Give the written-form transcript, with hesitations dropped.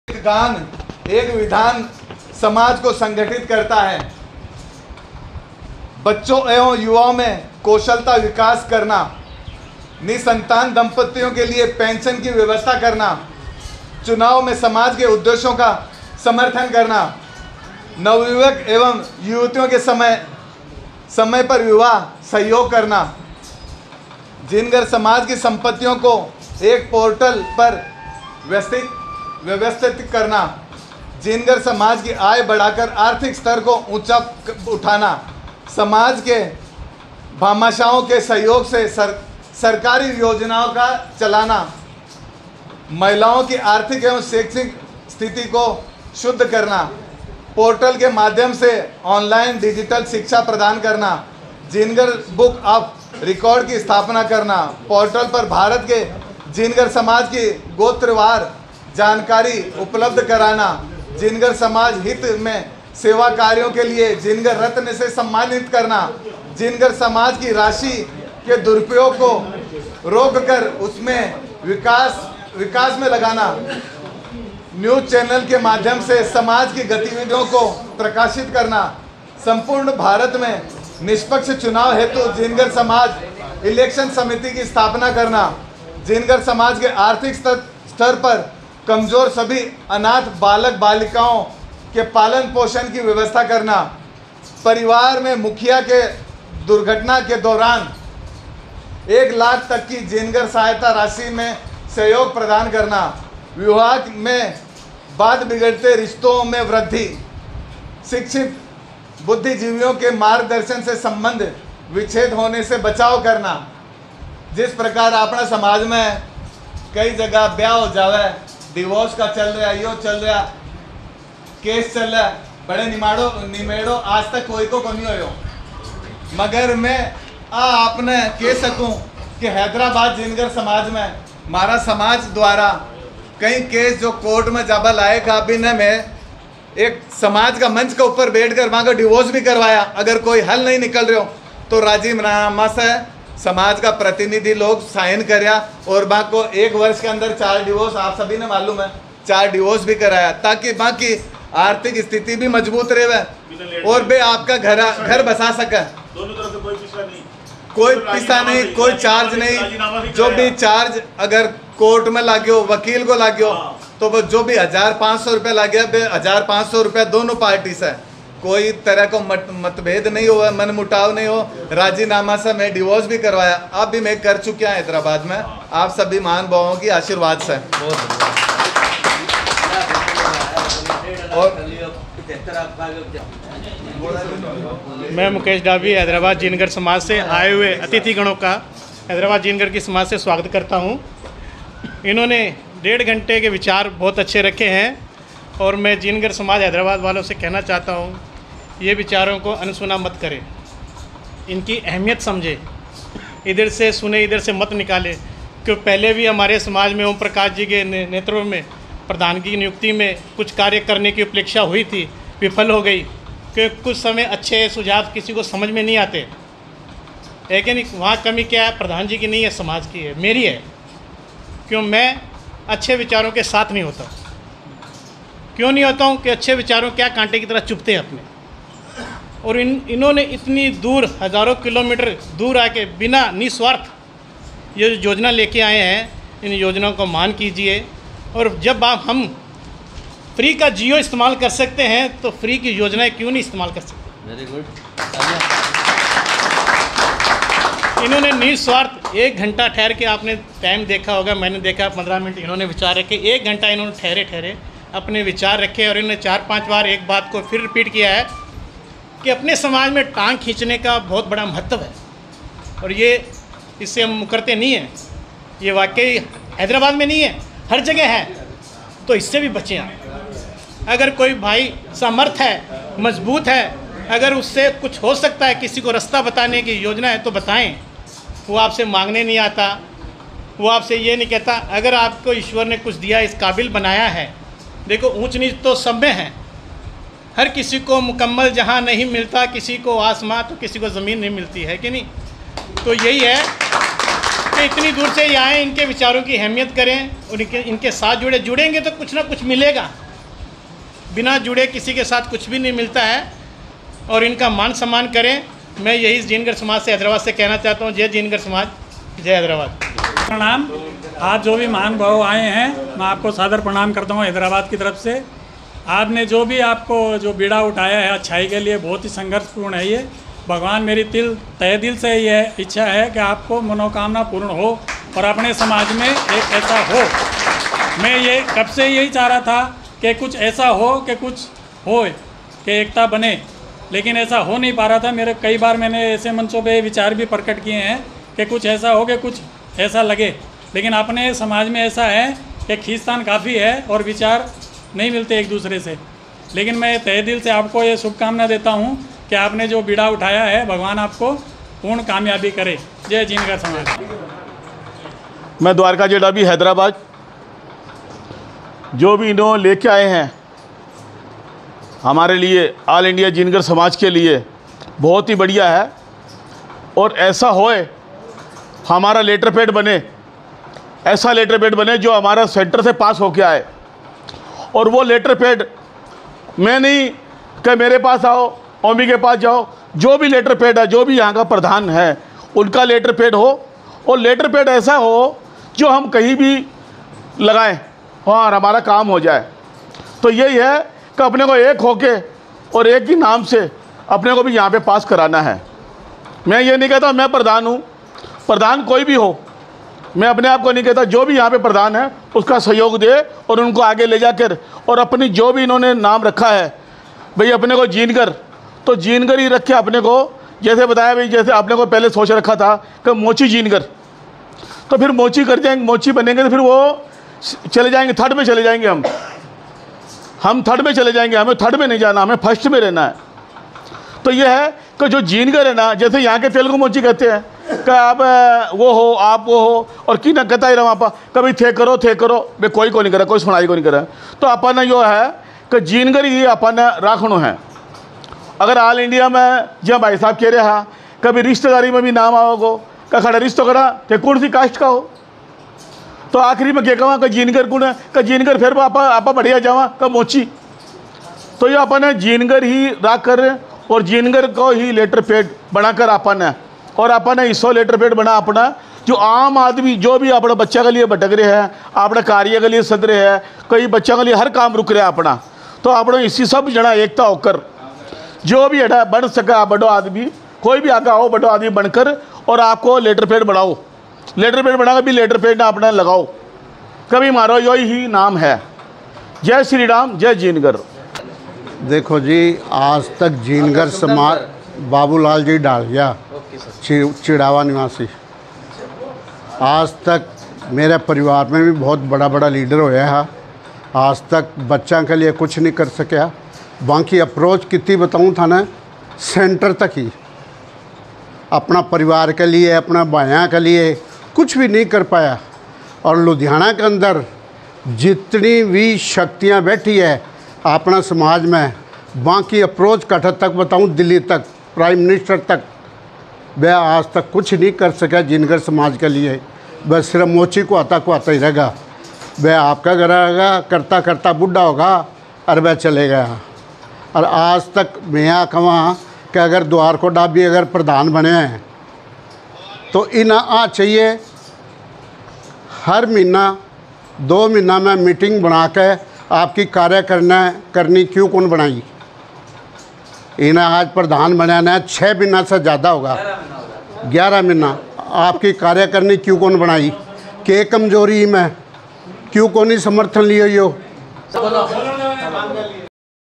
एक गान, एक विधान समाज को संगठित करता है। बच्चों एवं युवाओं में कौशलता विकास करना, निसंतान दंपतियों के लिए पेंशन की व्यवस्था करना, चुनाव में समाज के उद्देश्यों का समर्थन करना, नवयुवक एवं युवतियों के समय पर विवाह सहयोग करना, जिनगर समाज की संपत्तियों को एक पोर्टल पर व्यवस्थित करना, जिनगर समाज की आय बढ़ाकर आर्थिक स्तर को ऊंचा उठाना, समाज के भामाशाहों के सहयोग से सरकारी योजनाओं का चलाना, महिलाओं की आर्थिक एवं शैक्षिक स्थिति को शुद्ध करना, पोर्टल के माध्यम से ऑनलाइन डिजिटल शिक्षा प्रदान करना, जिनगर बुक ऑफ रिकॉर्ड की स्थापना करना, पोर्टल पर भारत के जिनगर समाज की गोत्रवार जानकारी उपलब्ध कराना, जिनगर समाज हित में सेवा कार्यों के लिए जिनगर रत्न से सम्मानित करना, जिनगर समाज की राशि के दुरुपयोग को रोककर उसमें विकास में लगाना, न्यूज़ चैनल के माध्यम से समाज की गतिविधियों को प्रकाशित करना, संपूर्ण भारत में निष्पक्ष चुनाव हेतु जिनगर समाज इलेक्शन समिति की स्थापना करना, जिनगर समाज के आर्थिक स्तर पर कमजोर सभी अनाथ बालक बालिकाओं के पालन पोषण की व्यवस्था करना, परिवार में मुखिया के दुर्घटना के दौरान 1 लाख तक की जिनगर सहायता राशि में सहयोग प्रदान करना, विवाह में बाद बिगड़ते रिश्तों में वृद्धि, शिक्षित बुद्धिजीवियों के मार्गदर्शन से संबंध विच्छेद होने से बचाव करना। जिस प्रकार अपना समाज में कई जगह ब्याह हो जावे, डिवोर्स का चल रहा, यो चल रहा, केस चल रहा, बड़े निमेड़ो आज तक कोई को नहीं हो, मगर मैं आपने कह सकूं कि हैदराबाद जिनगर समाज में हमारा समाज द्वारा कई केस जो कोर्ट में जाबा लायक अभी ने मैं एक समाज का मंच के ऊपर बैठकर वहाँ का डिवोर्स भी करवाया। अगर कोई हल नहीं निकल रहे हो तो राजीनामा से समाज का प्रतिनिधि लोग साइन कराया और वहाँ को 1 वर्ष के अंदर 4 डिवोर्स, आप सभी ने मालूम है, 4 डिवोर्स भी कराया ताकि वहाँ की आर्थिक स्थिति भी मजबूत रहे और वे आपका घर बसा सके। दोनों तरफ से कोई पिसा नहीं, कोई चार्ज नहीं। जो भी चार्ज अगर कोर्ट में लाग्यो, वकील को लाग्यो, तो वो जो भी 1500 रुपये लाग्या, 1500 रुपये दोनों पार्टी से, कोई तरह को मतभेद नहीं हुआ, मन मुटाव नहीं हो। राजीनामा से मैं डिवोर्स भी करवाया, अब भी मैं कर चुका हूँ हैदराबाद में, आप सभी महानुभावों की आशीर्वाद से। और मैं मुकेश डाबी हैदराबाद जिनगर समाज से आए हुए अतिथिगणों का हैदराबाद जिनगर की समाज से स्वागत करता हूं। इन्होंने 1.5 घंटे के विचार बहुत अच्छे रखे हैं और मैं जिनगर समाज हैदराबाद वालों से कहना चाहता हूं, ये विचारों को अनसुना मत करें, इनकी अहमियत समझे, इधर से सुने इधर से मत निकाले। क्योंकि पहले भी हमारे समाज में ओम प्रकाश जी के नेतृत्व में प्रधानगी की नियुक्ति में कुछ कार्य करने की अपेक्षा हुई थी, विफल हो गई, क्योंकि कुछ समय अच्छे सुझाव किसी को समझ में नहीं आते। लेकिन वहाँ कमी क्या है, प्रधान जी की नहीं है, समाज की है, मेरी है। क्यों मैं अच्छे विचारों के साथ नहीं होता? क्यों नहीं होता हूँ कि अच्छे विचारों क्या कांटे की तरह चुभते हैं अपने। और इन्होंने इतनी दूर, हज़ारों किलोमीटर दूर आके बिना निस्वार्थ ये योजना लेके आए हैं, इन योजनाओं को मान कीजिए। और जब हम फ्री का जियो इस्तेमाल कर सकते हैं तो फ्री की योजनाएं क्यों नहीं इस्तेमाल कर सकते? Very good. इन्होंने निस्वार्थ 1 घंटा ठहर के, आपने टाइम देखा होगा, मैंने देखा 15 मिनट, इन्होंने विचार रखे। 1 घंटा इन्होंने ठहरे अपने विचार रखे और इन्होंने 4-5 बार एक बात को फिर रिपीट किया है कि अपने समाज में टांग खींचने का बहुत बड़ा महत्व है और ये इससे हम मुकरते नहीं हैं। ये वाकई हैदराबाद में नहीं है, हर जगह है, तो इससे भी बचें आप। अगर कोई भाई समर्थ है, मजबूत है, अगर उससे कुछ हो सकता है, किसी को रास्ता बताने की योजना है तो बताएं। वो आपसे मांगने नहीं आता, वो आपसे ये नहीं कहता। अगर आपको ईश्वर ने कुछ दिया, इस काबिल बनाया है, देखो ऊंच नीच तो सब में है, हर किसी को मुकम्मल जहां नहीं मिलता, किसी को आसमां तो किसी को ज़मीन नहीं मिलती है कि नहीं। तो यही है कि इतनी दूर से ये आए, इनके विचारों की अहमियत करें और इनके साथ जुड़ेंगे तो कुछ ना कुछ मिलेगा। बिना जुड़े किसी के साथ कुछ भी नहीं मिलता है, और इनका मान सम्मान करें। मैं यही जिनगर समाज से, हैदराबाद से कहना चाहता हूँ। जय जिनगर समाज, जय हैदराबाद। प्रणाम। आज जो भी महान भाव आए हैं, मैं आपको सादर प्रणाम करता हूँ हैदराबाद की तरफ से। आपने जो भी आपको जो बीड़ा उठाया है अच्छाई के लिए, बहुत ही संघर्षपूर्ण है ये। भगवान मेरी तहे दिल से यह इच्छा है कि आपको मनोकामना पूर्ण हो और अपने समाज में एक ऐसा हो। मैं ये कब से यही चाह रहा था कि कुछ ऐसा हो कि कुछ हो, कि एकता बने, लेकिन ऐसा हो नहीं पा रहा था। मेरे कई बार मैंने ऐसे मंचों पे विचार भी प्रकट किए हैं कि कुछ ऐसा हो कि कुछ ऐसा लगे, लेकिन अपने समाज में ऐसा है कि खींचतान काफ़ी है और विचार नहीं मिलते एक दूसरे से। लेकिन मैं तहे दिल से आपको ये शुभकामना देता हूँ कि आपने जो बीड़ा उठाया है, भगवान आपको पूर्ण कामयाबी करे। जय जिनगर समाज। मैं द्वारका जी डाबी, हैदराबाद। जो भी इन्होंने लेके आए हैं हमारे लिए, ऑल इंडिया जिनगर समाज के लिए, बहुत ही बढ़िया है। और ऐसा होए, हमारा लेटर पैड बने, ऐसा लेटर पैड बने जो हमारा सेंटर से पास होके आए। और वो लेटर पैड मैं नहीं कि मेरे पास आओ, ओमी के पास जाओ, जो भी लेटर पैड है, जो भी यहाँ का प्रधान है, उनका लेटर पैड हो। और लेटर पैड ऐसा हो जो हम कहीं भी लगाएं और हमारा काम हो जाए। तो यही है कि अपने को एक होके और एक ही नाम से अपने को भी यहाँ पे पास कराना है। मैं ये नहीं कहता मैं प्रधान हूँ, प्रधान कोई भी हो, मैं अपने आप को नहीं कहता। जो भी यहाँ पे प्रधान है उसका सहयोग दे और उनको आगे ले जाकर, और अपनी जो भी इन्होंने नाम रखा है भाई अपने को जिनगर, तो जिनगर ही रखे अपने को। जैसे बताया भाई, जैसे आपने को पहले सोच रखा था कि मोची जिनगर, तो फिर मोची कर जाएंगे, मोची बनेंगे तो फिर वो चले जाएंगे, थर्ड में चले जाएंगे। हम थर्ड में चले जाएंगे, हमें थर्ड में नहीं जाना, हमें फर्स्ट में रहना है। तो ये है कि जो जिनगर है ना, जैसे यहाँ के तेलुगु मोची कहते हैं कि आप वो हो, आप वो हो, और की ना कहता ही रहा वहाँ पर कभी थे करो भाई, कोई को नहीं करा, कोई सुनाई को नहीं करा। तो अपन जो है कि जिनगर ही अपन राखणो है। अगर ऑल इंडिया में जब भाई साहब कह रहे हैं कभी रिश्तेदारी में भी नाम आओगो का खड़ा रिश्तो करा थे कौन सी कास्ट का हो, तो आखिरी में क्या कहा कि जिनगर गुण है, कि जिनगर फिर आपा बढ़िया जावा का मोची। तो ये अपन जिनगर ही राख कर और जिनगर को ही लेटर पैड बनाकर अपन है, और अपन इसो लेटर पैड बना अपना, जो आम आदमी जो भी अपना बच्चा के लिए भटक रहे हैं, अपने कार्य के लिए सद रहे हैं, कई बच्चा के लिए हर काम रुक रहे हैं अपना, तो अपने इसी सब जना एकता होकर जो भी है बन सके, आप बड़ो आदमी कोई भी आगे आओ, बड़ो आदमी बनकर, और आपको लेटर पैड बनाओ, लेटर पैड बनाकर भी लेटर पैड ना अपना लगाओ, कभी मारो, यही ही नाम है। जय श्री राम, जय जिनगर। देखो जी, आज तक जिनगर समाज, बाबूलाल जी डालिया, चिड़ावा निवासी, आज तक मेरे परिवार में भी बहुत बड़ा लीडर होया है। आज तक बच्चा के लिए कुछ नहीं कर सका। बाकी अप्रोच कितनी बताऊँ था ना, सेंटर तक ही, अपना परिवार के लिए, अपना भाइयों के लिए कुछ भी नहीं कर पाया। और लुधियाना के अंदर जितनी भी शक्तियाँ बैठी है अपना समाज में, बाकी अप्रोच कठ तक बताऊँ, दिल्ली तक, प्राइम मिनिस्टर तक, वह आज तक कुछ नहीं कर सका जिनगर समाज के लिए। वह सिर्फ मोची को आता ही रहेगा। वह आपका घर रहेगा, करता करता बुढ़ा होगा और वह चले गया। और आज तक मैं यहाँ कहूँ कि अगर द्वार को डाबी अगर प्रधान बने हैं तो इन आ चाहिए हर महीना 2 महीना में मीटिंग बना के आपकी कार्य करनी क्यों कौन बनाई। इन्हें आज प्रधान बनाना 6 महीना से ज़्यादा होगा, 11 महीना आपकी कार्य करनी क्यों कौन बनाई। के कमजोरी में क्यों कौन ही समर्थन लियो।